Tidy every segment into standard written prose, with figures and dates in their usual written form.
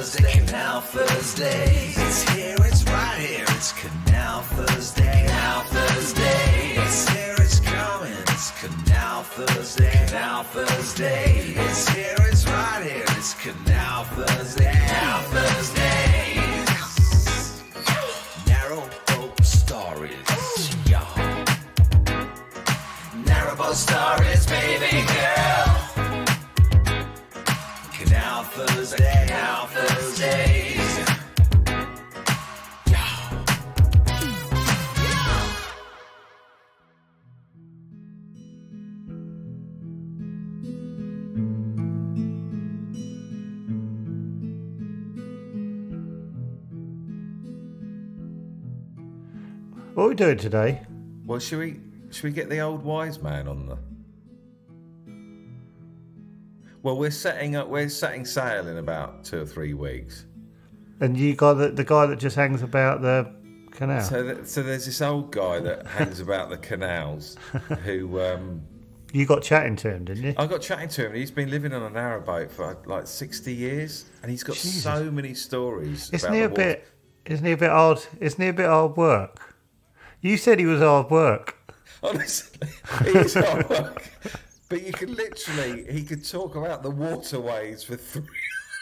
Thursday, Canal Thursdays. It's here, it's right here, it's Canal Thursday, Canal Thursday. It's here, it's coming, it's Canal Thursday, Canal Thursday. It's here, it's right here, it's Canal Thursday, Canal Thursdays. Narrow boat stories, y'all. Narrow boat stories, baby girl. Canal Thursday, Canal Thursdays. What are we doing today? Well, should we get the old wise man on the? Well, we're setting sail in about 2 or 3 weeks. And you got the guy that just hangs about the canal. So there's this old guy that hangs about the canals who. You got chatting to him, didn't you? I got chatting to him. He's been living on a narrowboat for like 60 years, and he's got so many stories. Isn't he a bit hard? Isn't he a bit hard work? You said he was hard work. Honestly, he is hard work. But he could talk about the waterways for 3.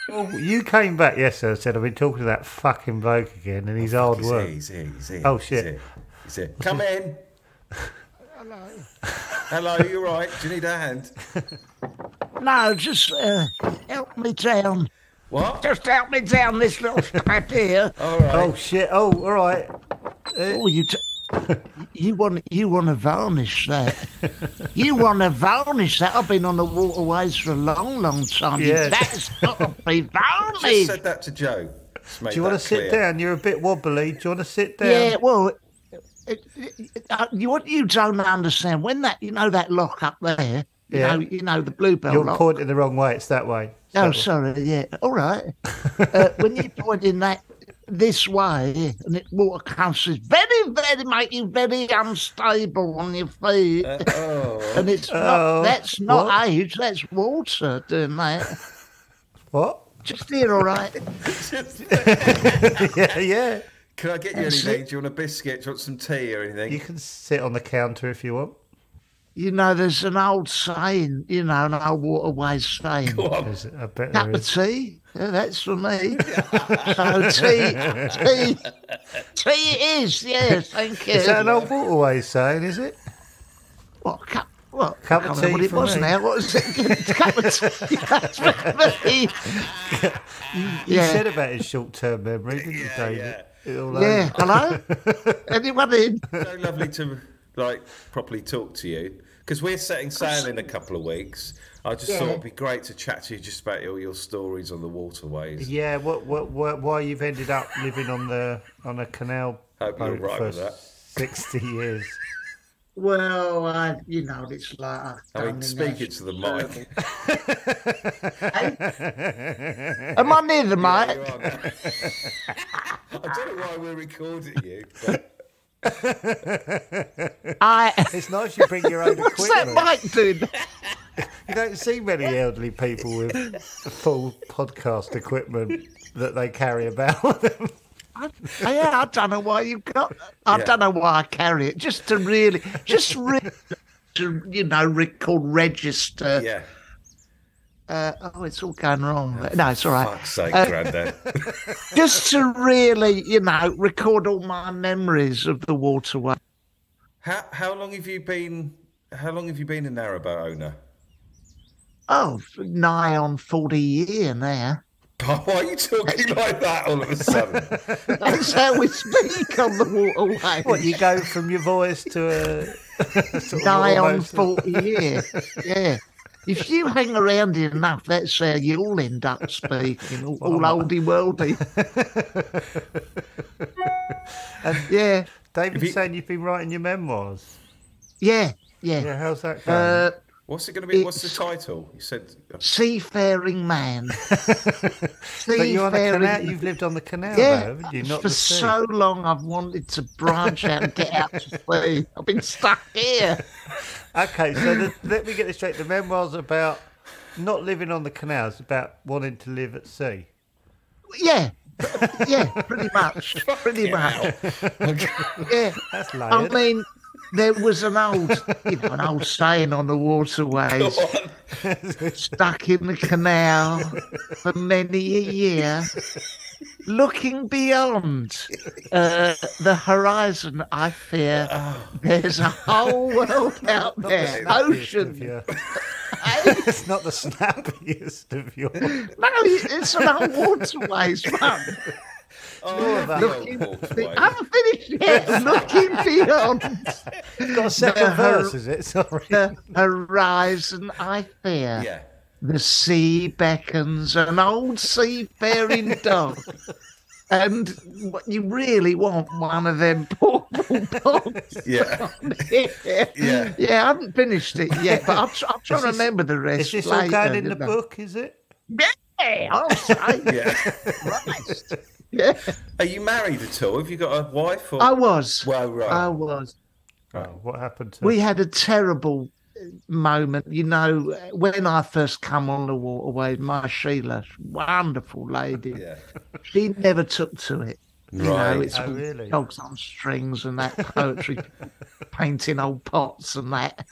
Well, you came back yesterday and said, I've been talking to that fucking bloke again, and he's hard work. He's here. Oh, shit. He's here. Come in. Hello, you all right? Do you need a hand? No, just help me down. What? Just help me down this little step here. All right. Oh, shit. Oh, all right. Oh, you want to varnish that? You want to varnish that? I've been on the waterways for a long, long time. Yeah. That's got to be varnished. Just said that to Joe. Do you want to sit down? You're a bit wobbly. Do you want to sit down? Yeah, well, what you don't understand, when that lock up there, you know the bluebell You're lock. pointing the wrong way. It's that way. Oh, sorry, yeah. All right. When you're pointing that this way, and the water comes, it's make you very unstable on your feet. And that's not age, that's water doing that. What? Just here, all right? Yeah. Can I get you anything? Do you want a biscuit? Do you want some tea or anything? You can sit on the counter if you want. You know, there's an old saying, an old waterways saying. Go on. I bet Cup there of is. tea? Yeah, that's for me. So tea it is, yeah, thank you. Is that an old waterways saying, is it? What, cup of I can't remember tea what it for was me. now. What was it? Cup of tea. That's for me. You said about his short-term memory, didn't you, David? Yeah, hello? Anyone in? So lovely to properly talk to you, because we're setting sail in a couple of weeks. I just thought it'd be great to chat to you just about all your stories on the waterways. Yeah, why you've ended up living on a canal Hope you're boat right for with that. 60 years. Well, it's like I mean, speak it to the mic. Am I near the Yeah, mic? you are now. I don't know why we're recording you, but It's nice you bring your own What's equipment. that mic doing? You don't see many elderly people with full podcast equipment that they carry about with them. I don't know why you've got. I don't know why I carry it. Just to record, register. yeah. It's all going wrong. No, it's all right. Fuck's sake, Grandad. Just to really, record all my memories of the waterway. How long have you been a narrowboat owner? Oh, nigh on 40 years now. Why are you talking like that all of a sudden? That's how we speak on the waterway. What, you go from your voice to a sort of Nigh on almost- 40 years. Yeah. If you hang around enough, that's how you'll end up speaking, all oldie-worldy. Yeah. David's saying you've been writing your memoirs. Yeah. Yeah, how's that going? What's it going to be? What's the title? You said Seafaring Man. But you're on the canal. You've lived on the canal, though, haven't you? Not for the sea. so long I've wanted to branch out and get out to sea. I've been stuck here. Okay, so let me get this straight. The memoir's about not living on the canal. It's about wanting to live at sea. Yeah, yeah, pretty much. Yeah, That's I layered. mean, there was an old saying on the waterways, stuck in the canal for many a year, looking beyond the horizon. I fear there's a whole world out there, ocean. It's not the snappiest of your. No, it's an old waterways, man. I haven't finished yet. Looking beyond It's got a second verse, is it? Sorry. the horizon, I fear. Yeah. The sea beckons an old seafaring dog. And you really want one of them purple dogs. Yeah. Yeah. Yeah, I haven't finished it yet, but I'm trying to remember the rest. Is this all later, going in you the know. book, is it? Yeah, I'll say. Yeah. Christ. Yeah. Are you married at all? Have you got a wife? Or... I was. Well, right. I was. Oh, what happened to We had a terrible moment, you know, when I first come on the waterway. My Sheila, wonderful lady, Yeah. she never took to it. You Right. know, it's Oh, all really? dogs on strings and that poetry, painting old pots and that.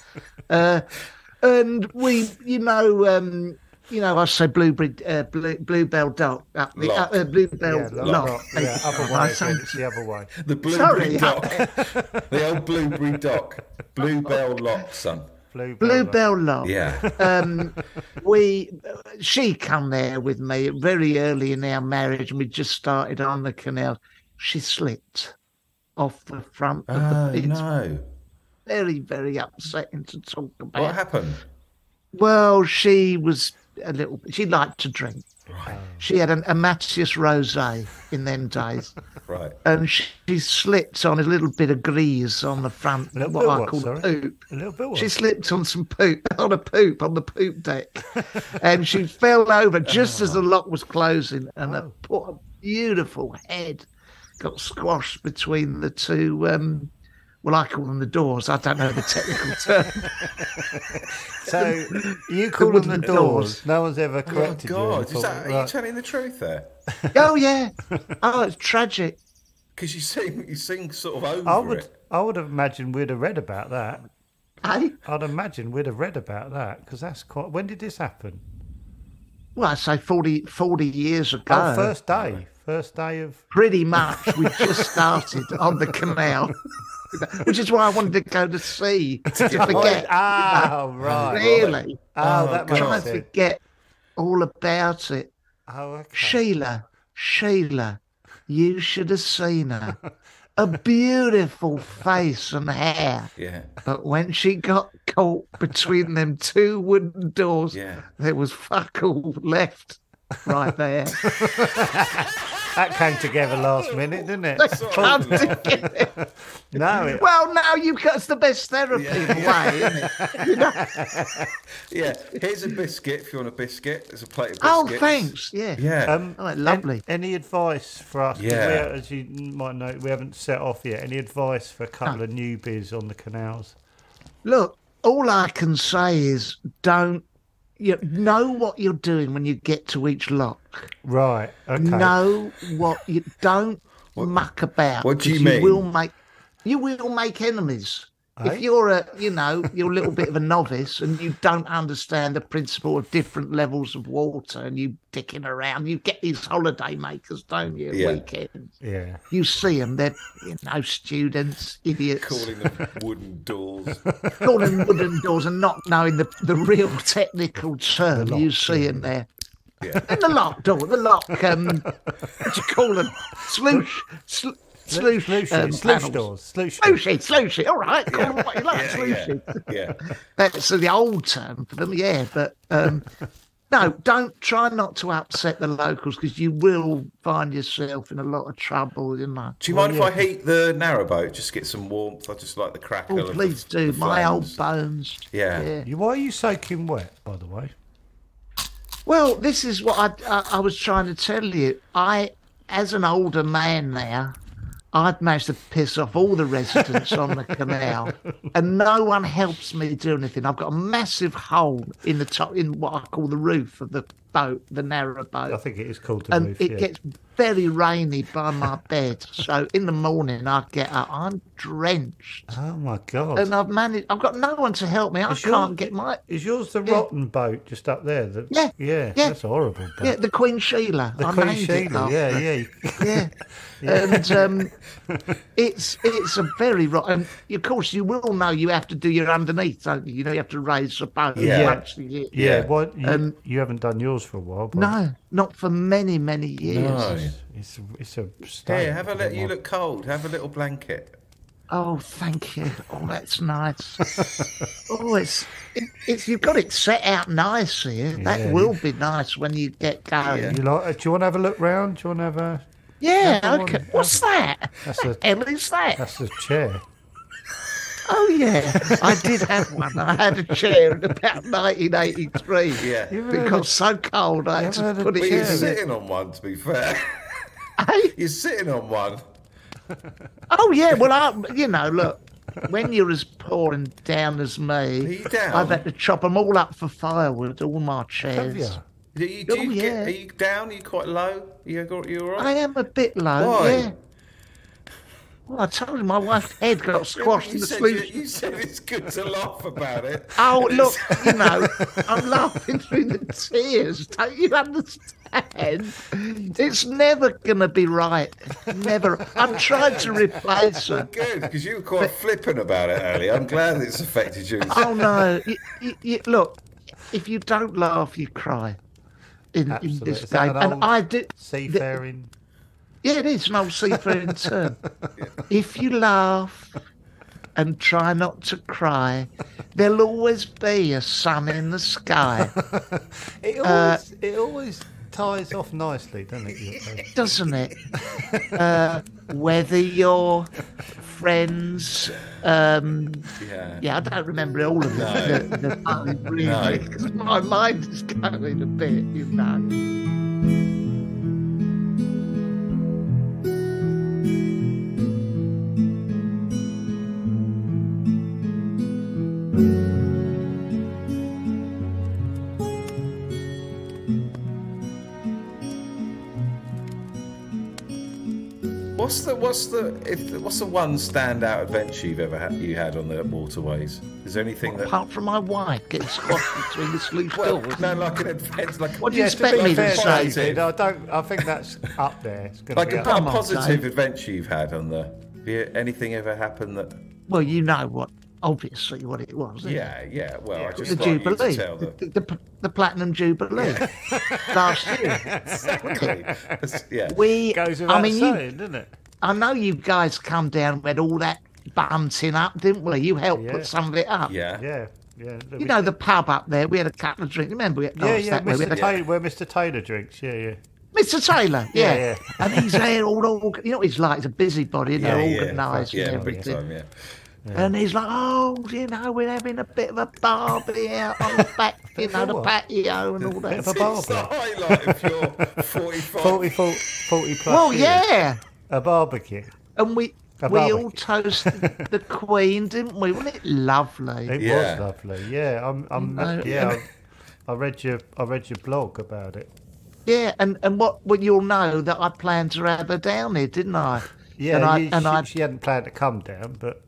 And we, I say bluebell dock up the Lock. bluebell lock. lock. Yeah, other way. I Again, say- it's the other way. The Blueberry Sorry. Dock. The old Blueberry Dock. Bluebell Lock, son. Bluebell lock. Yeah. She come there with me very early in our marriage, and we just started on the canal. She slipped off the front of Oh, the. It's no. very, very upsetting to talk about. What happened? Well, she was a little. She liked to drink. Right. She had a Matthias Rosé in them days, Right. and she slipped on a little bit of grease on the front, little what bit I what, call sorry? poop. A little bit. She slipped on some poop, on the poop deck, and she fell over just as the lock was closing, and a poor, beautiful head got squashed between the two. Well, I call them the doors. I don't know the technical term. So you call them the wooden doors. doors. No one's ever Oh, corrected you. God. and Is that, thought, are you right. telling the truth there? Oh yeah. Oh, it's tragic. Because you seem sort of over it. I would have imagined we'd have read about that. Eh? I'd imagine we'd have read about that because that's quite. When did this happen? Well, I say 40 years ago. Oh, first day of. Pretty much. We just started on the canal, which is why I wanted to go to sea to forget. Oh, right. Really? Oh, that makes Trying to sense. forget all about it. Oh, okay. Sheila, you should have seen her. A beautiful face and hair. Yeah. But when she got caught between them two wooden doors, Yeah. there was fuck all left right there. That came together last minute, didn't it? Come together. No, Well, now it's the best therapy in a way, isn't it? You know? Yeah. Here's a biscuit if you want a biscuit. There's a plate of Oh, biscuits. thanks. Yeah. Yeah. Oh, lovely. Any advice for us? 'Cause Yeah. as you might know, we haven't set off yet. Any advice for a couple of newbies on the canals? Look, all I can say is know what you're doing when you get to each lock. Right. Okay. Know what you don't muck about. what do you 'cause mean? You will make enemies. Eh? If you're you're a little bit of a novice and you don't understand the principle of different levels of water and you dicking around, you get these holiday makers, don't you? Yeah. Weekends. Yeah. You see them, they're students, idiots, Calling them wooden doors. calling wooden doors and not knowing the real technical term. The You lock, see yeah. them there. Yeah. And the lock door, what do you call them? Sluice Sluice doors. Sluice doors. Sluicey, all right, call them what you like, sluicey. Yeah. That's the old term for them, yeah, but no, try not to upset the locals because you will find yourself in a lot of trouble, you know. Do you mind if I heat the narrowboat? Just get some warmth. I just like the crackle. Oh, of please the, do, the my old flames. bones. Yeah. Why are you soaking wet, by the way? Well, this is what I was trying to tell you. As an older man now, I've managed to piss off all the residents on the canal, and no one helps me do anything. I've got a massive hole in the top, in what I call the roof of the boat, the narrow boat. I think it is called the And Roof. it Yeah. gets very rainy by my bed. So in the morning, I get up, I'm drenched. Oh my God! And I've got no one to help me. I Is can't your- get my. Is yours the Yeah. rotten boat just up there? Yeah, Yeah. yeah. That's a horrible boat. Yeah, the Queen Sheila. The I Queen named it Sheila. after Yeah, her. yeah. Yeah. And it's a very rotten. Of course, you will know you have to do your underneath, don't you? You know, you have to raise the boat Yeah. once a year. Yeah. What? Um, You haven't done yours for a while. But No, not for many, many years. No. It's a state. Here, have a little. You look cold. Have a little blanket. Oh, thank you. Oh, that's nice. Oh, it's you've got it set out nice here. That Yeah. will be nice when you get going. Yeah. You like? Do you want to have a look round? Do you want to have a? Yeah, Have okay. one. What's that? That's a- What the hell is that? That's a chair. Oh, yeah. I did have one. I had a chair in about 1983. Yeah. Because so cold, I had You ever to heard put of it But you're chair? in. sitting on one, to be fair. Hey? You're sitting on one. Oh, yeah. Well, look, when you're as poor and down as me, Are you down? I've had to chop them all up for firewood, all my chairs. Have you? Do you Oh, yeah. Are you down? Are you quite low? You all right? I am a bit low, Why? yeah. Well, I told you my wife's head got squashed in You the said, sleep. you said it's good to laugh about it. Oh, look, I'm laughing through the tears. Don't you understand? It's never going to be right. Never. I've tried to replace her. Good, because you were quite flippant about it earlier. I'm glad it's affected you. Oh, no. Look, if you don't laugh, you cry in Absolutely. this Is that game. an And old I did. Seafaring. Yeah, it is an old seafaring term. If you laugh and try not to cry, there'll always be a sun in the sky, It always ties off nicely, doesn't it? doesn't it? Whether you're friends, Yeah. yeah, I don't remember all of the poem really, No. because my mind is going a bit. What's the one standout adventure you've ever had on the waterways? Is there anything that? Apart from my wife getting squashed between the sleeve Well, doors. no, like an adventure, like What do you Yeah, to expect be me to fair, say? David, I think that's up there. It's gonna like be a up Come on, positive Dave. adventure you've had on the. Anything ever happened that? Well, you know what, obviously what it was. Don't you? Yeah. Well, I just The like you Jubilee, to tell the. the Platinum Jubilee last year. Exactly. Yeah. Goes without saying, doesn't it? I know you guys come down with all that bunting up, didn't we? You helped Yeah. put some of it up. Yeah. Yeah. You know the pub up there. We had a couple of drinks. Remember? Yeah, We had Mr. a- Taylor, where Mr. Taylor drinks. Yeah. Mr. Taylor, yeah. Yeah. And he's there all. You know what he's like? He's a busybody, you know, organised Yeah, and big everything. time. Yeah. And he's like, oh, we're having a bit of a barbie out on the back, the what? patio and all Bit of that. a It's the barbecue. highlight of your 45. 40 plus Well, years. yeah. A barbecue. And we A all barbecue. toasted the Queen, didn't we? Wasn't it lovely? It Yeah. was lovely. Yeah, I read your blog about it. Yeah, and what you'll know that I planned to have her down here, didn't I? Yeah, and she hadn't planned to come down, but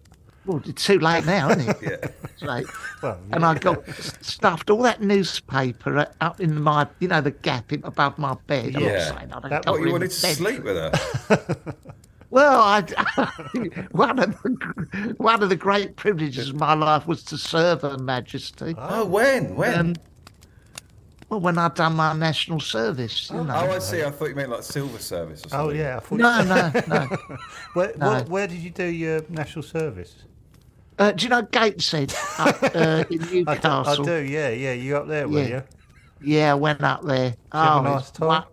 well, it's too late now, isn't it? Yeah. It's late. well, And I got stuffed all that newspaper up in my, the gap above my bed. I'm not Yeah. saying I don't That- cover What, you in wanted the to bed. sleep with her? Well, one of the great privileges of my life was to serve Her Majesty. Oh, when? Well, when I'd done my national service, you know. Oh, I see. I thought you meant like silver service or something. oh yeah. I thought No. Where did you do your national service? Do you know Gateshead up in I Newcastle? do. Yeah. You up there, were Yeah. you? Yeah, I went up there. have a Oh, nice it's time?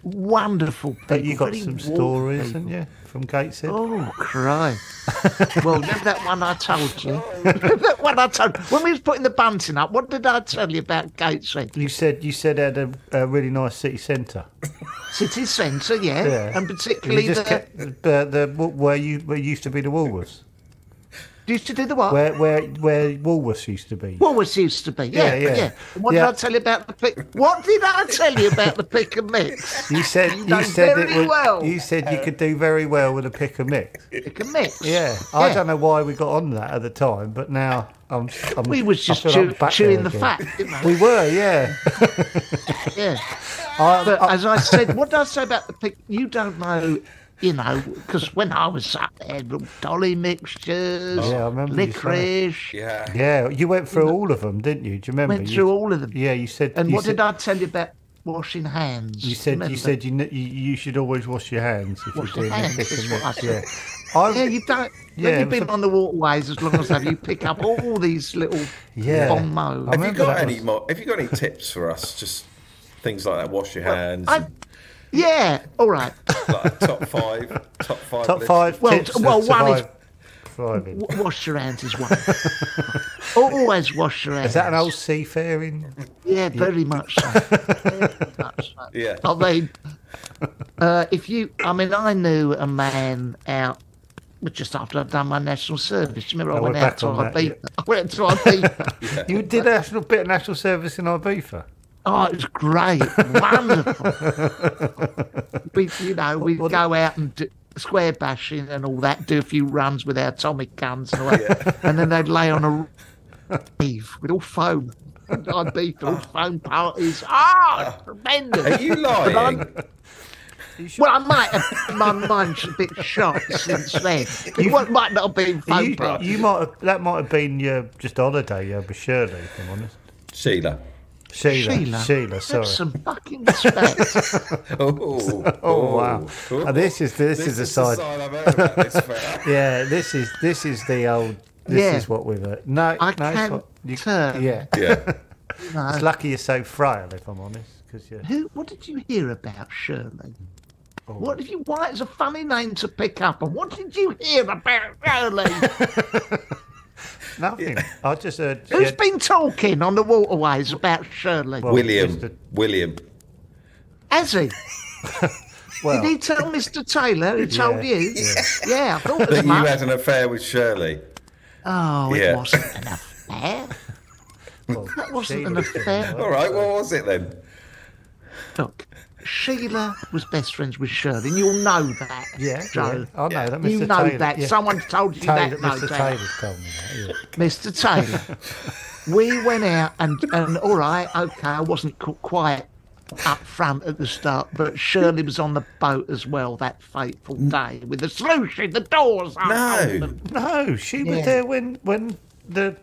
wonderful people. But you got very some warm stories, people. haven't you, from Gateshead? Oh, Christ. Well, remember that one I told you? Remember that one I told when we was putting the bunting up, what did I tell you about Gateshead? You said it had a really nice city centre. City centre, yeah. Yeah. And particularly You just kept the where used to be the Woolworths. Used to do the what? Where Woolworths used to be. Woolworths used to be. Yeah. And what did I tell you about the pick? What did I tell you about the pick and mix? You said very well. You said you could do very well with a pick and mix. Pick and mix. Yeah. I don't know why we got on that at the time, but now we was just chewing the fat, didn't we? We were, yeah. Yeah. But as I said, what did I say about the pick? You don't know. Because when I was up there, dolly mixtures, I remember licorice. Yeah, you went through all of them, didn't you? Do you remember? Went through all of them. Yeah, you said. And what did I tell you about washing hands? You said you should always wash your hands if you're doing hands, pick and that's what I mix. said. Yeah. You don't. When you've been on the waterways as long as that, you pick up all these little bon mots. Have you got any more? Have you got any tips for us? Just things like that. Wash your hands. Yeah, all right. Like top five. Top five. Tips one is thriving. Wash your hands is one. Always wash your hands. Is that an old seafaring? Yeah, very much so. Very much so. Yeah. I mean, I knew a man out just after I'd done my national service. Remember, I went out to Ibiza. I went to Ibiza. You did a bit of national service in Ibiza? Oh, it was great, wonderful. We'd go out and do square bashing and all that, do a few runs with our atomic guns and all that, and then they'd lay on a reef with all foam. Ibiza, all foam parties. Tremendous. Are you lying? Well, I might have. My mind's a bit shot since then. It might not have been foam parties. That might have been your just holiday with Shirley, if I'm honest. Sheila, sorry. Some fucking respect. Wow. This is a side. sign I've heard about this fella. Yeah, this is the old. This is what we've heard. No, I can turn. Yeah. It's lucky you're so frail, if I'm honest. What did you hear about Shirley? Why it's a funny name to pick up. And what did you hear about Shirley? Nothing. I just heard. Who's been talking on the waterways about Shirley? Well, William. Has he? Well, did he tell Mr. Taylor? He told you? Yeah, I thought as That you much. had an affair with Shirley. Oh, it wasn't an affair. That wasn't an affair. All right, what was it then? Look, Sheila was best friends with Shirley, and you'll know that, Joe. I know that, Mr. You know Taylor. that. Yeah. Someone told you that, no Mr. doubt. Taylor's told me that, Mr. Taylor. We went out and all right, okay, I wasn't quite up front at the start, but Shirley was on the boat as well that fateful day with the solution, the doors open. No, she was there when the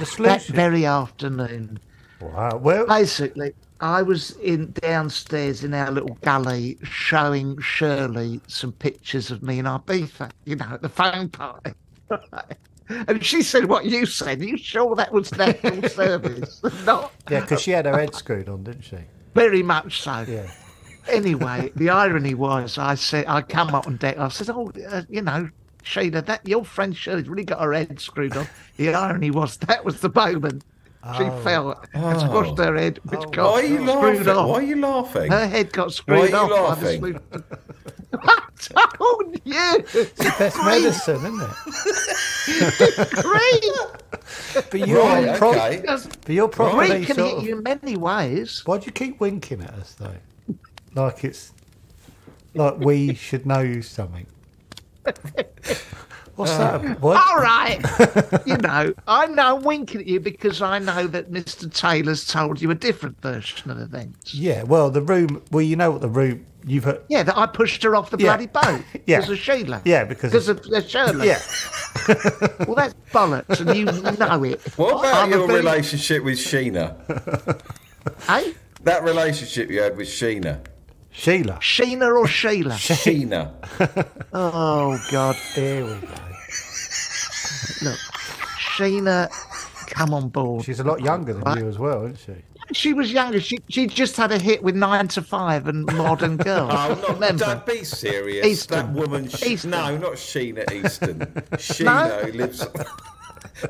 solution. That very afternoon. Wow. Well, basically, I was downstairs in our little galley showing Shirley some pictures of me in Ibiza, at the phone party. And she said what you said. Are you sure that was national service? Not. Yeah, because she had her head screwed on, didn't she? Very much so. Yeah. Anyway, the irony was, I come up on deck. I said, Sheila, that your friend Shirley's really got her head screwed on. The irony was that was the moment she fell and squashed her head, which got Why are you screwed laughing? off. Why are you laughing? Her head got screwed Why are you off. laughing? I told you. It's the best medicine, isn't it? Great. But you're okay. But you're probably Great can sort hit of. you in many ways. Why do you keep winking at us though? Like we should know something. What's that? What? All right. I know I'm winking at you because I know that Mr. Taylor's told you a different version of events. Yeah. Well, the room. Well, you know what the room. You've heard. Yeah, that I pushed her off the bloody boat. Yeah. Because of Sheila. Yeah, because of Shirley. Yeah. Well, that's bollocks, and you know it. What about your relationship with Sheena? Eh? That relationship you had with Sheena. Sheila. Sheena or Sheila? Sheena. Oh, God. Here we go. Look, Sheena, come on board. She's a lot younger than you as well, isn't she? She was younger. She just had a hit with 9 to 5 and Modern Girl. Don't be serious. Easton. That woman. Easton. No, not Sheena Easton. Sheena who lives.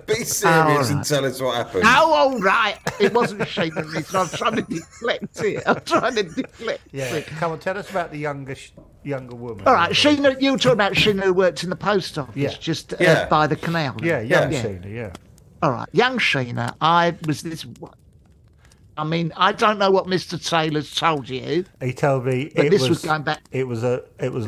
Be serious and tell us what happened. Oh, all right. It wasn't Sheena Easton. I was trying to deflect it. Yeah. Come on, tell us about the younger younger woman. All right, Sheena, you were talking about Sheena who worked in the post office just by the canal. Yeah, young Sheena, yeah. All right, young Sheena, I don't know what Mr. Taylor's told you. He told me was going back. It was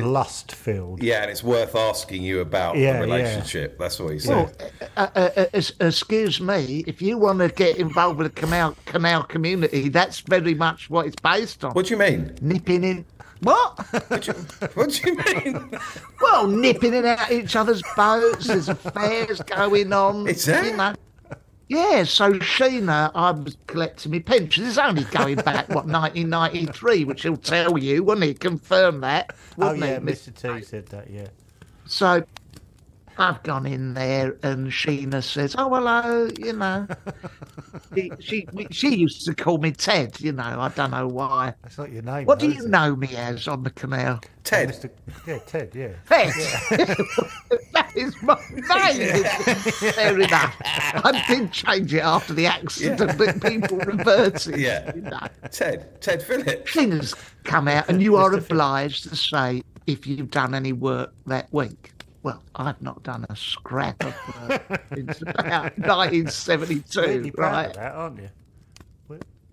lust filled. Yeah, and it's worth asking you about the relationship. That's what he said. Well, excuse me, if you want to get involved with the canal community, that's very much what it's based on. What do you mean? Nipping in. What? What do you mean? Well, nipping in out each other's boats. There's affairs going on. Is there? You know. Yeah, so Sheena, I was collecting my pensions. It's only going back, 1993, which he'll tell you, wouldn't he? Confirm that. Oh, yeah, Mr. T said that, yeah. So I've gone in there and Sheena says, oh, hello, you know. she used to call me Ted, you know. I don't know why. That's not your name. What do you know me as on the canal? Ted. Ted, yeah. Ted. That is my name. Fair enough. I did change it after the accident, but people reverted. Yeah. You know. Ted Phillips. Sheena's come out and you are obliged to say if you've done any work that week. Well, I've not done a scrap of work since about 1972, Really proud right? of that, aren't you?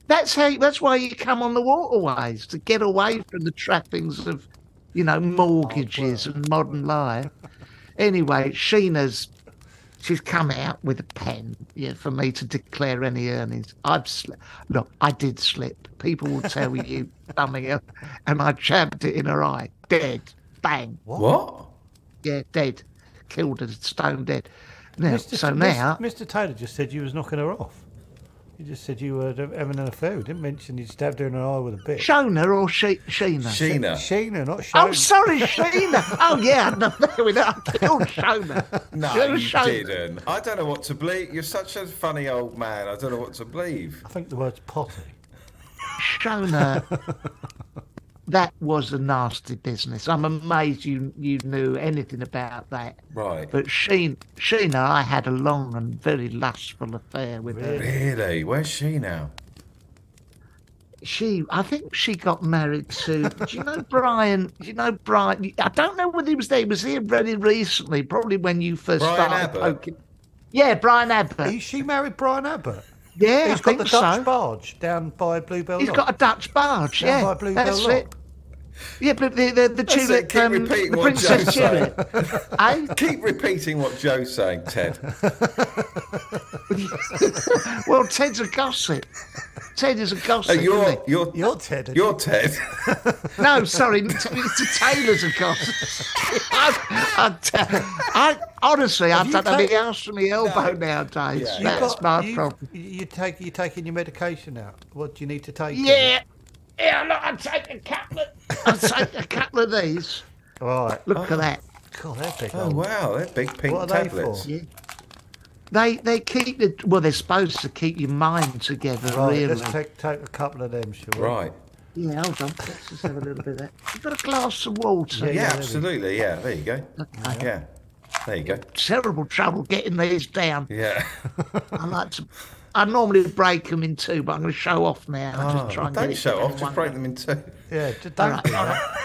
That's why you come on the waterways, to get away from the trappings of, you know, mortgages and modern life. Anyway, she's come out with a pen for me to declare any earnings. Look, I did slip. People will tell you something else, and I jabbed it in her eye. Dead. Bang. What? Yeah, dead. Killed her, stone dead. Now, Mr. Taylor just said you was knocking her off. He just said you were having an affair. He didn't mention you stabbed her in the eye with a bit. Shona or Sheena? Sheena, not Shona. Oh, sorry, Sheena. Oh, yeah, I had an affair with her. I killed Shona. No, you didn't. I don't know what to believe. You're such a funny old man. I don't know what to believe. I think the word's potty. Shona, that was a nasty business. I'm amazed you knew anything about that. Right. But Sheena, I had a long and very lustful affair with her. Really? Where's she now? I think she got married to, do you know Brian? I don't know whether he was there. He was here very recently, probably when you first started poking. Yeah, Brian Abbott. She married Brian Abbott? Yeah, He's got the Dutch barge down by Bluebell Lock. He's got a Dutch barge, down by Bluebell that's Lock. it. Yeah, but the tulip, Keep repeating the what Princess Joe's saying. Tulip. Keep repeating what Joe's saying, Ted. Well, Ted's a gossip. Ted is a gossip. You're Ted. You're Ted. No, sorry, Mr. Taylor's a gossip. I honestly, I don't have the arse from my elbow nowadays. Yeah. That's my problem. You taking your medication now? What do you need to take? Yeah. Yeah, look, I'll take a couple of these. All right. Look at that. God, they're big. Oh, wow, they're big pink What are tablets. they for? Yeah. They keep they're supposed to keep your mind together, Right, really. let's take a couple of them, shall we? Right. Yeah, hold on. Let's just have a little bit of that. You've got a glass of water. Yeah, absolutely. Yeah, there you go. Okay. Yeah, there you go. Terrible trouble getting these down. Yeah. I normally break them in two, but I'm going to show off now. Just try and Don't get it show down off, in just one break go. them in two. Yeah, just don't do that.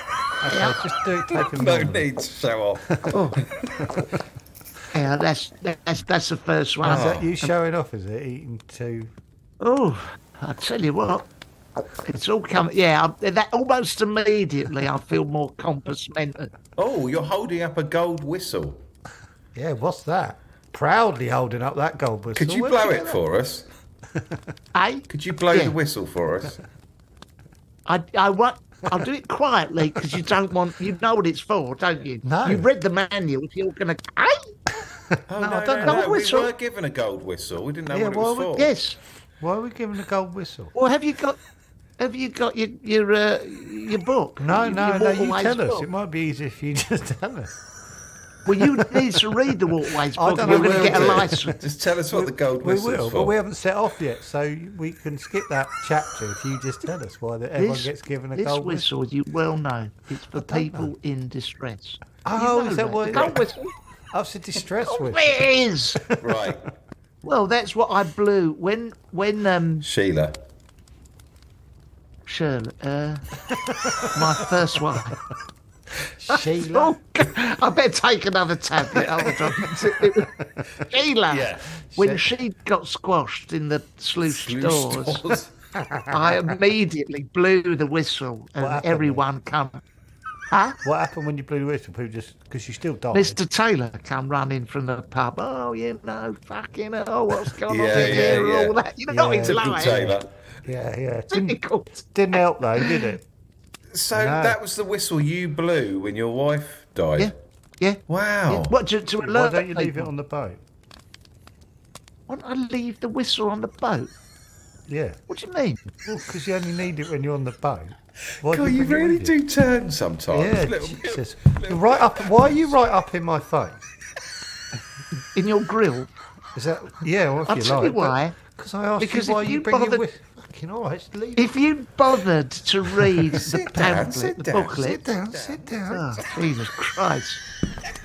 Okay, just do it. Take them. No need to show off. Oh. Yeah, that's the first one. Is that you showing off? Is it eating two? Oh, I tell you what, it's all coming. Yeah, that almost immediately I feel more compass mental. Oh, you're holding up a gold whistle. Yeah, what's that? Proudly holding up that gold whistle. Could you Where'd blow get it that? for us? Could you blow the whistle for us? I won't. I'll do it quietly because you don't want. You know what it's for, don't you? No. You've read the manual. If you're going to. Oh, no, I don't know. we Whistle. were given a gold whistle. We didn't know Yeah, what it was for. Yes. Why are we giving a gold whistle? Well, have you got your book? No, Your you Waterways tell us. book? It might be easier if you just tell us. Well, you need to read the Waterways I book. don't You're know going to where get a do. license. Just tell us what the gold We whistle's will, for. but we haven't set off yet, so we can skip that chapter if you just tell us why everyone gets given a This gold whistle. whistle, you well know, it's for people in distress. Oh, You know is that what The gold whistle? Oh, it's a distress whistle. It is. Right. Well, that's what I blew when Sheila. Shirley, my first wife. Sheila. I better take another tablet. Sheila, Yeah. when she got squashed in the sluice doors, I immediately blew the whistle and happened everyone come. Huh? What happened when you blew the whistle? People just because you still died. Mr. Taylor come running from the pub. Oh, fucking hell, what's going on Yeah, here? yeah. All that. You know, it's Typical like Taylor. Yeah. difficult. Didn't help though, did it? So No. that was the whistle you blew when your wife died? Yeah. Wow. Yeah. What, to Why alert don't you leave it people? on the boat? Why don't I leave the whistle on the boat? Yeah. What do you mean? Well, because you only need it when you're on the boat. Why God, do you bring it really with you? do turn sometimes. Yeah, Little- Jesus. You're right up. Why are you right up in my face? In your grill? Is that? Yeah, well, if I'll you tell like. you why. Because I asked Because you why if you you bring your bothered- whistle. Fucking all right, leave. If you bothered to read the Sit down, pamphlet, sit the down, booklet. Sit down. Sit down. Oh, Jesus Christ.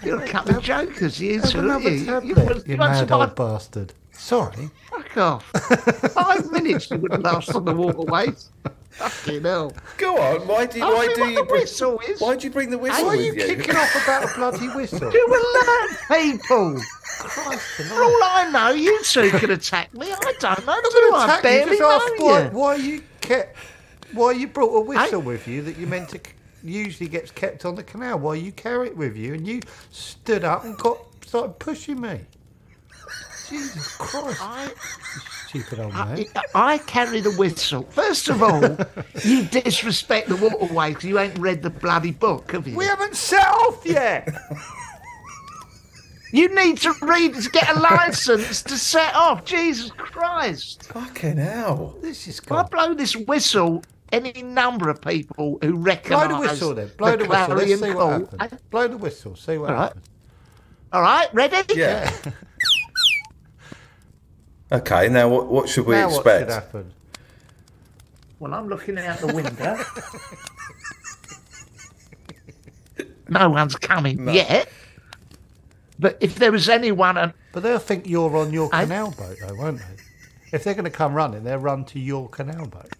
You're a couple of jokers, you Have two, another aren't you? tablet, you want mad to old bastard. Sorry. Fuck off. 5 minutes you would last on the waterways. Fucking hell. Go on. Why do Ask me you what the bring? whistle is. Why'd you bring the whistle Why are with you you? kicking off about a bloody whistle? You alert people. Christ For all I know, you two could attack me. I don't know. Do I Attack you, barely just know ask you. why you brought a whistle with you that you meant to usually gets kept on the canal. Why you carry it with you and you stood up and started pushing me. Jesus Christ. Stupid old man. I carry the whistle. First of all, you disrespect the waterways because you ain't read the bloody book, have you? We haven't set off yet. You need to read to get a license to set off. Jesus Christ. Fucking hell. This is If I blow this whistle, any number of people who recognise blow the whistle then. Blow the whistle. Let's clarion see call. what happens. Blow the whistle. See what All right. happens. All right, ready? Yeah. Okay. Now, what should we Now what expect? should happen? Well, I'm looking out the window. No one's coming yet. But if there was anyone... But they'll think you're on your I- canal boat, though, won't they? If they're going to come running, they'll run to your canal boat.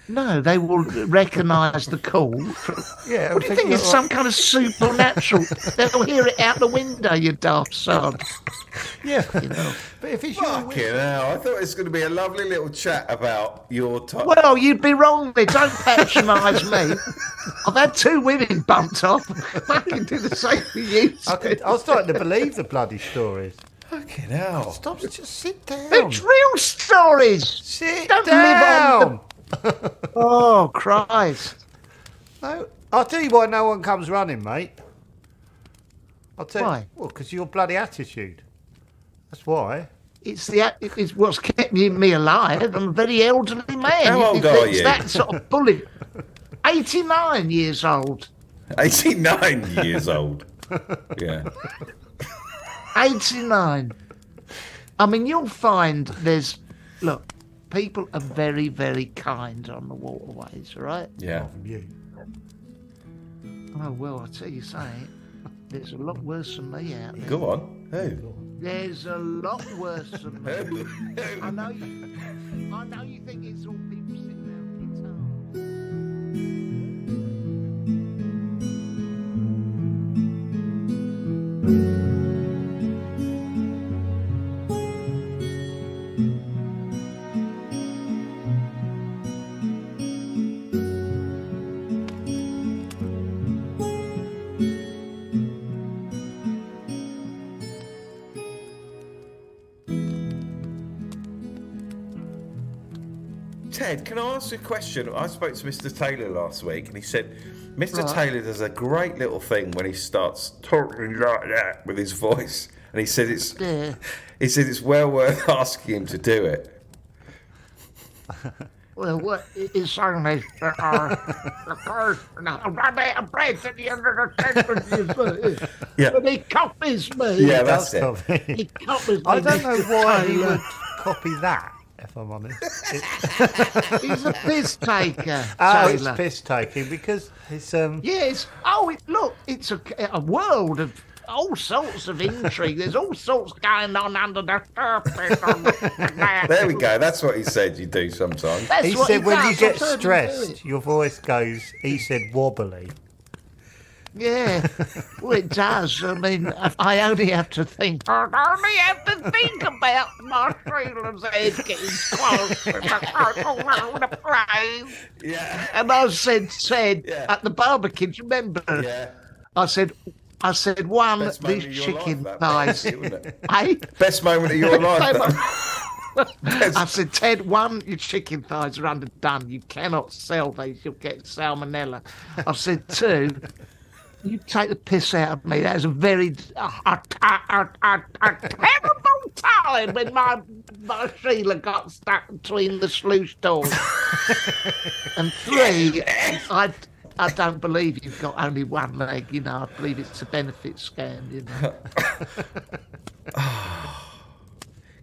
No, they will recognise the call. Yeah. What do you think? It's some kind of supernatural. They'll hear it out the window, you daft sod. Yeah. You know. But if it's your Fucking hell. I thought it was going to be a lovely little chat about your time. Well, you'd be wrong there. Don't patronise me. I've had 2 women bumped off. I can do the same for you. I was starting to believe the bloody stories. Fucking hell. Stop, just sit down. It's real stories. Sit Don't down. live on Oh, Christ. No, I'll tell you why no one comes running, mate. I'll tell Why? you. Well, because your bloody attitude. That's why. It's what's kept me alive. I'm a very elderly man. How old It's are you? that sort of bully. 89 years old. 89 years old. Yeah. 89. I mean, you'll find look, people are very, very kind on the waterways, right? Yeah. From you. Oh, well, I'll tell you something. There's a lot worse than me out there. Go on. Who? There's a lot worse than me. Who? I know you think it's all people sitting there with guitars. Ted, can I ask you a question? I spoke to Mr. Taylor last week and he said Mr. Right. Taylor does a great little thing when he starts talking like that with his voice. And he said Yeah. it's well worth asking him to do it. Well, what is saying is that the person breaks at the end of the sentence. Yeah. But he copies me. Yeah, that's it. Copy. He copies me. I don't know why he Taylor. would copy that, if I'm honest. He's a piss taker. Oh, it's Taylor. piss taking because it's Yes. Oh, look, it's a world of all sorts of intrigue. There's all sorts going on under the surface. There we go. That's what he said you do sometimes. That's he what said when you does. get I've heard him do stressed, it. your voice goes. He said wobbly. Yeah, well, it does. I mean, I only have to think. I only have to think about my Sheila's head getting close with the praise. Yeah. And I said at the barbecue, do you remember? Yeah. I said, one, Best these moment of your chicken life, that thighs. barbecue, wasn't it? Hey? Best moment of your life. I said, Ted, one, your chicken thighs are underdone. You cannot sell these. You'll get salmonella. I said, two, you take the piss out of me. That was a very a terrible time when my Sheila got stuck between the sluice doors. And three, I don't believe you've got only one leg. You know, I believe it's a benefit scam. You know.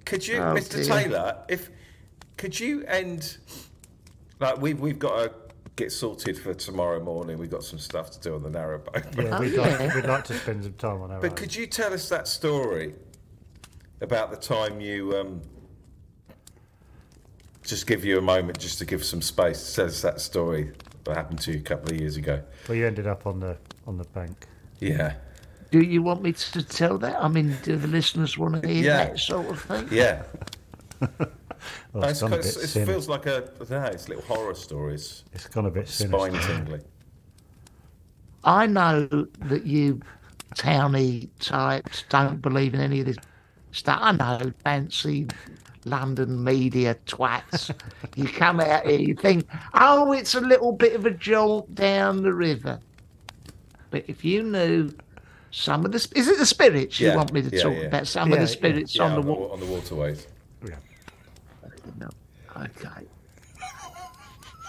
Could you, Mr. Taylor, could you end, like, we've got to get sorted for tomorrow morning. We've got some stuff to do on the narrowboat. Yeah, we'd like to spend some time on our But own. could you tell us that story about the time you, just give you a moment just to give some space to tell us that story that happened to you a couple of years ago? Well, you ended up on the bank. Yeah. Do you want me to tell that? I mean, do the listeners want to hear that sort of thing? Yeah. Well, it sinister. feels like I don't know, it's little horror stories. It's gone a bit sinister. Spine tingling. I know that you towny types don't believe in any of this stuff. I know, fancy London media twats. You come out here, you think, oh, it's a little bit of a jaunt down the river. But if you knew some of the... Is it the spirits you want me to talk about? Some of the spirits on the waterways. Yeah. No. Okay.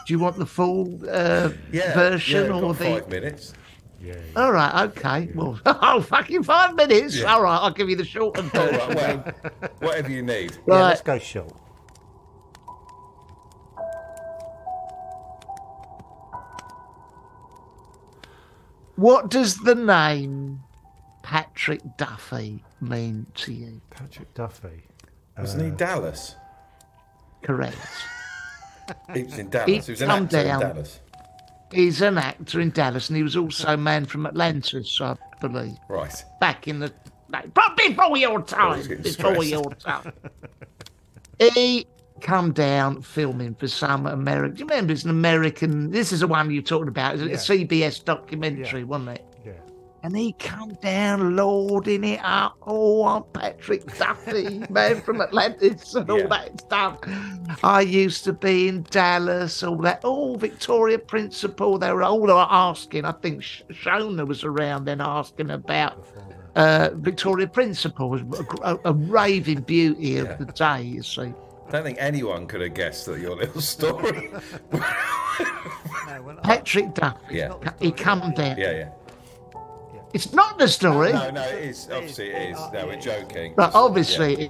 Do you want the full version or the 5 minutes? Yeah. All right, okay. Well, fucking 5 minutes. Yeah. All right, I'll give you the short and All version. right, well, whatever you need. Yeah, Right. let's go short. What does the name Patrick Duffy mean to you? Patrick Duffy. Wasn't he Dallas? Correct. He was in Dallas. He was an come actor down. in Dallas. He's an actor in Dallas, and he was also Man from Atlantis, I believe. Right. Back in the... But before your time. getting Before stressed. your time. He come down filming for some American... Do you remember it's an American... This is the one you're talking about. It's a CBS documentary, wasn't it? Yeah. And he come down lording it up. Oh, I'm Patrick Duffy, Man from Atlantis and all that stuff. I used to be in Dallas, all that. Oh, Victoria Principal. They were all asking. I think Shona was around then asking about Victoria Principal, was a raving beauty of the day, you see. I don't think anyone could have guessed that your little story. Patrick Duffy, Yeah. he come down. Yeah. It's not the story. No, it is. Obviously, it is. No, we're joking. But obviously,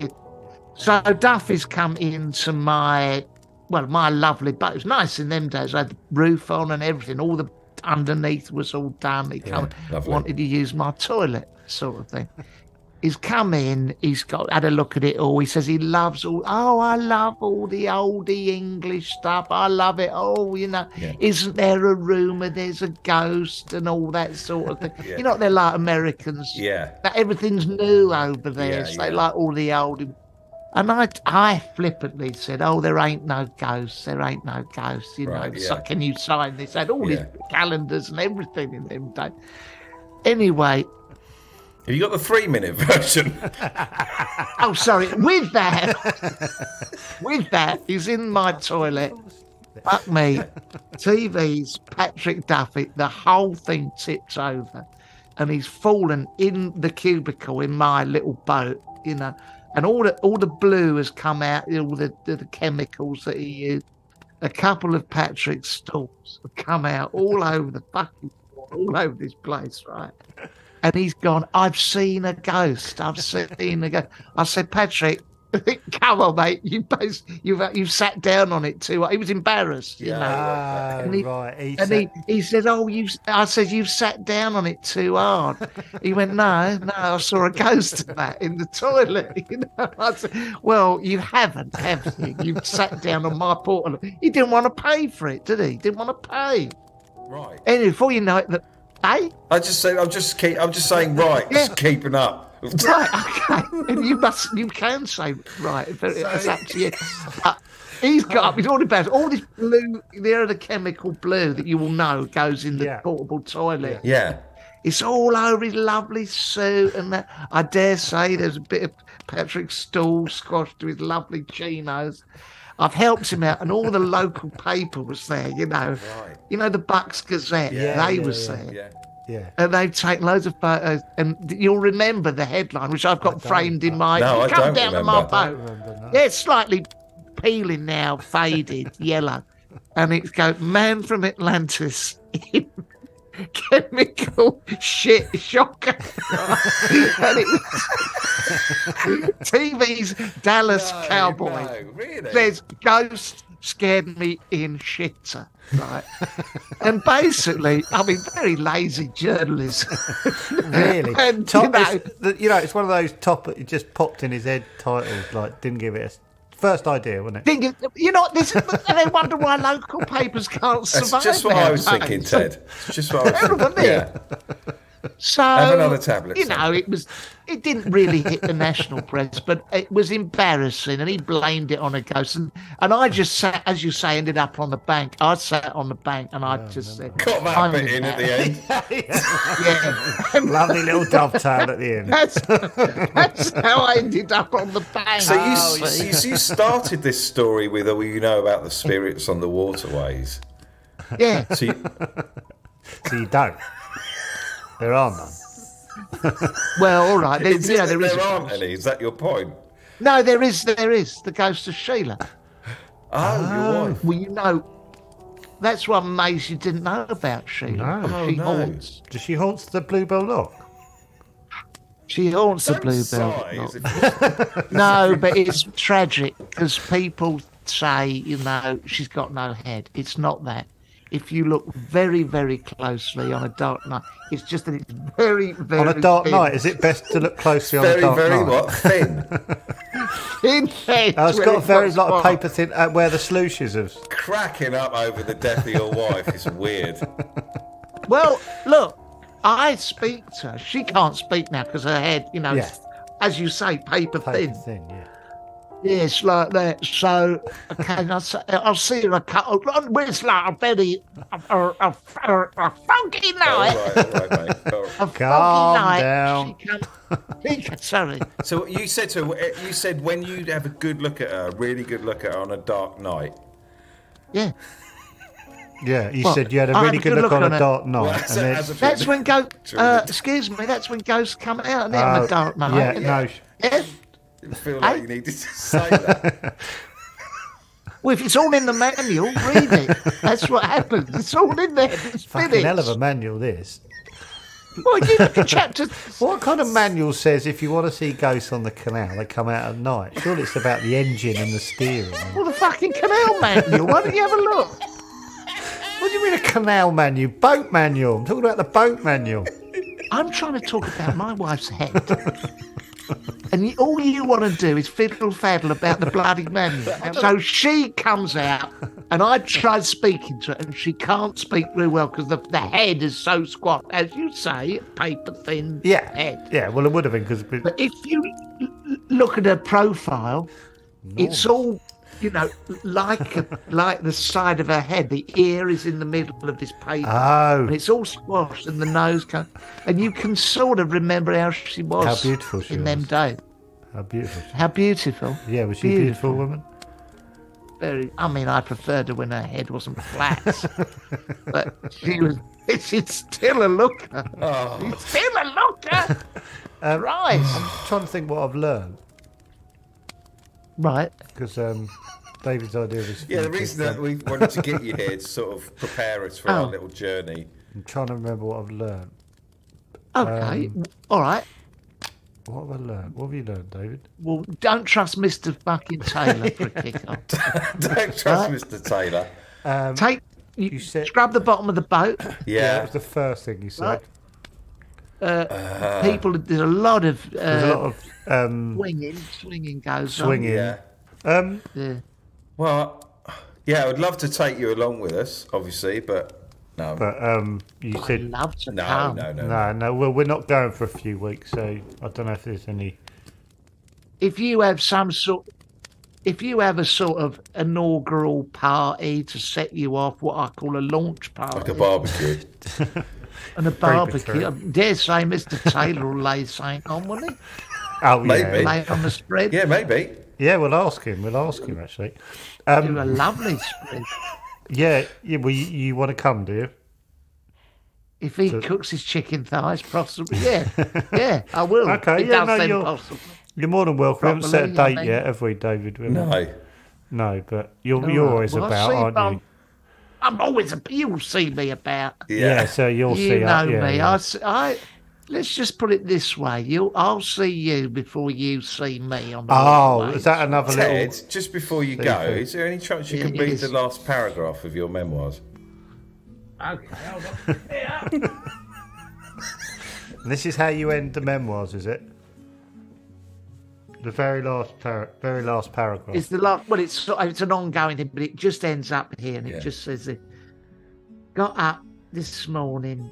so Duffy's come into my lovely boat. It was nice in them days. I had the roof on and everything. All the underneath was all done. He lovely. wanted to use my toilet, sort of thing. He's come in. He's had a look at it all. He says he loves all. Oh, I love all the oldie English stuff. I love it. Oh, isn't there a rumour there's a ghost and all that sort of thing? You know, they're like Americans. Yeah. That everything's new over there. So they like all the old. And I flippantly said, "Oh, there ain't no ghosts. There ain't no ghosts. So can you sign this?" Had all these calendars and everything in them days. Anyway. Have you got the 3-minute version? Oh, sorry. With that, he's in my toilet. Fuck me. TV's Patrick Duffy. The whole thing tips over. And he's fallen in the cubicle in my little boat, and all the blue has come out, all the chemicals that he used. A couple of Patrick's stools have come out all over the fucking floor, all over this place, right? And he's gone, I've seen a ghost. I've seen a ghost. I said, Patrick, come on, mate. You've sat down on it too. He was embarrassed, you know. And he said, I said, you've sat down on it too hard. He went, no, I saw a ghost of that in the toilet. I said, well, you haven't, have you? You've sat down on my portal. He didn't want to pay for it, did he? Didn't want to pay. Right. Anyway, before you know it, Eh? I'm just saying, right, Yeah. just keeping up. Right, okay. And you can say, right, it's up to you. He's got up, he's all about all this blue, the chemical blue that you will know goes in the portable toilet. Yeah. It's all over his lovely suit, and that, I dare say there's a bit of Patrick Stool squashed to his lovely chinos. I've helped him out, and all the local paper was there, you know. Right. You know, the Bucks Gazette, they was there. Yeah. Yeah. And they've taken loads of photos, and you'll remember the headline, which I've got framed in my... No, I Come don't down remember. to my boat. Yeah, it's slightly peeling now, faded, yellow. And it goes, man from Atlantis in chemical shit shocker. And it was TV's Dallas Cowboy. No, really? Says, ghost scared me in shitter. Right. And basically, I mean, very lazy journalism. Really? And, it's one of those it just popped in his head titles, like, didn't give it a first idea, wasn't it? You know, they wonder why local papers can't survive. That's just what I was thinking, Ted. It's just what I was thinking. Yeah. So, have another tablet. You know, it didn't really hit the national press, but it was embarrassing, and he blamed it on a ghost. And I just sat, as you say, ended up on the bank. I sat on the bank, and I just said, got that bit in at the end. Yeah. Lovely little dovetail at the end. That's how I ended up on the bank. So you started this story with all you know about the spirits on the waterways. Yeah. So you don't. There are none. Well, all right. There aren't any. Is that your point? No, there is. The ghost of Sheila. Oh, your wife. Well, you know, that's what amazed you didn't know about Sheila. No. She haunts. Does she haunt the Bluebell Lock? She haunts the Bluebell Lock. No, but it's tragic because people say, you know, she's got no head. It's not that. If you look very, very closely on a dark night, it's just that it's very, very on a dark thin. night. Is it best to look closely on a dark very night? what? Thin. Thin head. Oh, it's got very lot of paper thin where the sluices of. Cracking up over the death of your wife is weird. Well, look, I speak to her. She can't speak now because her head, you know, is, as you say, paper thin. Yeah. Yes, like that. So, okay, I'll see her a couple. It's like a very a funky night. All right, mate. A Calm funky down. night. Sorry. So you said to her, you said when you have a good look at her, a really good look at her on a dark night. Yeah. Yeah, you said you had a really good look on a dark night. That's when excuse me, that's when ghosts come out and on a dark night. Yeah, no. Yeah. Didn't feel like you needed to say that. Well, if it's all in the manual, read it. That's what happens. It's all in there. It's Fucking finished. hell of a manual, this. Well, you look at chapter. What kind of manual says if you want to see ghosts on the canal, they come out at night? Surely it's about the engine and the steering. Well, the fucking canal manual. Why don't you have a look? What do you mean a canal manual? Boat manual. I'm talking about the boat manual. I'm trying to talk about my wife's head. And all you want to do is fiddle faddle about the bloody manual. So she comes out, and I tried speaking to her, and she can't speak very well because the head is so squat, as you say, paper thin head. Yeah, well, it would have been because. But if you look at her profile, it's all, you know, like the side of her head. The ear is in the middle of this paper. Oh. And it's all squashed, and the nose comes. And you can sort of remember how she was. How beautiful she in was. them days. How beautiful. How beautiful. Yeah, was she a beautiful woman? Very. I mean, I preferred her when her head wasn't flat. But she was. She's still a looker. Oh. She's still a looker. Right. I'm trying to think what I've learned. Right. Because David's idea was. Yeah, the reason that we wanted to get you here to sort of prepare us for our little journey. I'm trying to remember what I've learned. Okay. All right. What have I learned? What have you learned, David? Well, don't trust Mr. fucking Taylor for a kick-off. Don't trust Mr. Taylor. You said scrub the bottom of the boat. Yeah, that was the first thing you said. People, there's a lot of swinging goes swinging. on. Yeah. Well, yeah, I would love to take you along with us, obviously, but No. But you I'd said love to No, come. no. Well, we're not going for a few weeks, so I don't know if there's any. If you have a sort of inaugural party to set you off, what I call a launch party, Like a barbecue. and a barbecue, Pre-betray. I dare say Mr. Taylor will lay something on, won't he? Oh Maybe. yeah, Lay on the spread. Yeah, maybe. yeah. We'll ask him actually. Do a lovely spread. Yeah. Well, you want to come, do you? If he cooks his chicken thighs, possibly, yeah, I will. Okay, He yeah, does no, them you're- possibly. You're more than welcome. We haven't set a Properly, I date mean. yet, have we, David? No. No, but you're All always right. Well, about, see, aren't you? I'm always. You'll see me about. Yeah. So you'll You see. know yeah, me. yeah. Let's just put it this way. I'll see you before you see me on the Oh, waterways. is that another Ted, little? just before you go, Secret. is there any chance you Yeah, can it read is. the last paragraph of your memoirs? Okay, hold on. Yeah. And this is how you end the memoirs, is it? The very last paragraph. It's the last. Well, it's an ongoing thing, but it just ends up here, and Yeah. it just says it. Got up this morning,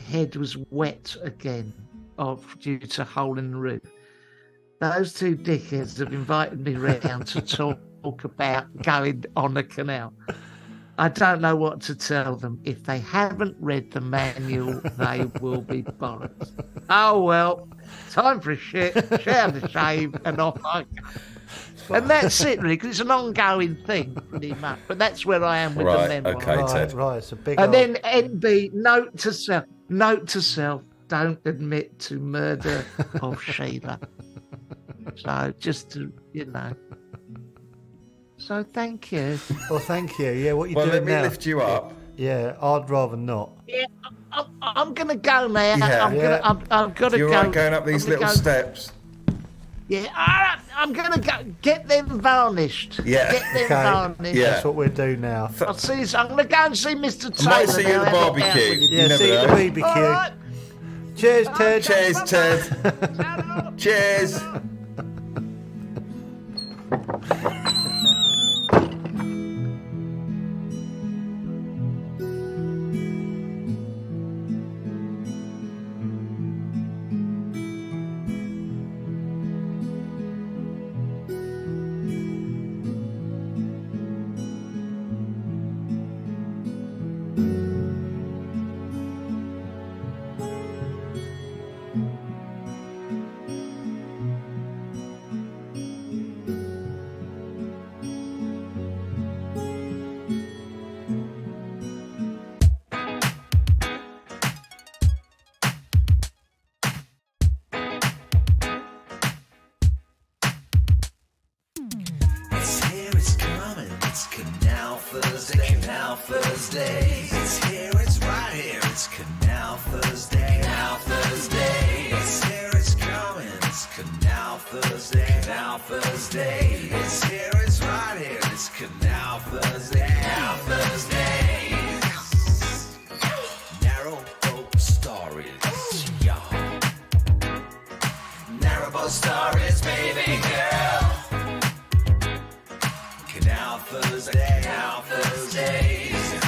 head was wet again, due to hole in the roof. Those two dickheads have invited me round to talk about going on the canal. I don't know what to tell them. If they haven't read the manual, they will be bollocks. Oh well, time for a shit, shower the shave, and off I go. And that's it, really, because it's an ongoing thing, pretty much. But that's where I am with Right, the memoir. okay. Ted. Right, it's a big. And old- then NB, note to self, don't admit to murder of Sheila. So just to, So thank you. Well, thank you. Yeah, what you Well, doing let me now? lift you up. Yeah, I'd rather not. Yeah, I'm gonna go now. Yeah. I've got to You're go. right going up these I'm gonna little go- steps. Yeah, I'm gonna go get them varnished. Yeah. Get them Okay. varnished. Yeah. That's what we'll do now. I'll see. I'm gonna go and see Mr. Taylor. I might see you at the now. barbecue. You Yeah, never see you at know. the BBQ. All right. Cheers, Ted. Cheers, Ted. Cheers. It's here, it's coming, it's Canal Thursday, Canal Thursdays. It's here, it's right here, it's Canal Thursday, Canal Thursday. It's here, it's coming, it's Canal Thursday, Canal Thursday. It's here, it's right here, it's Canal Thursday, Canal Thursdays. Narrow boat stories, y'all. Narrow boat stories, baby girl. Canal Thursday, Canal Thursdays.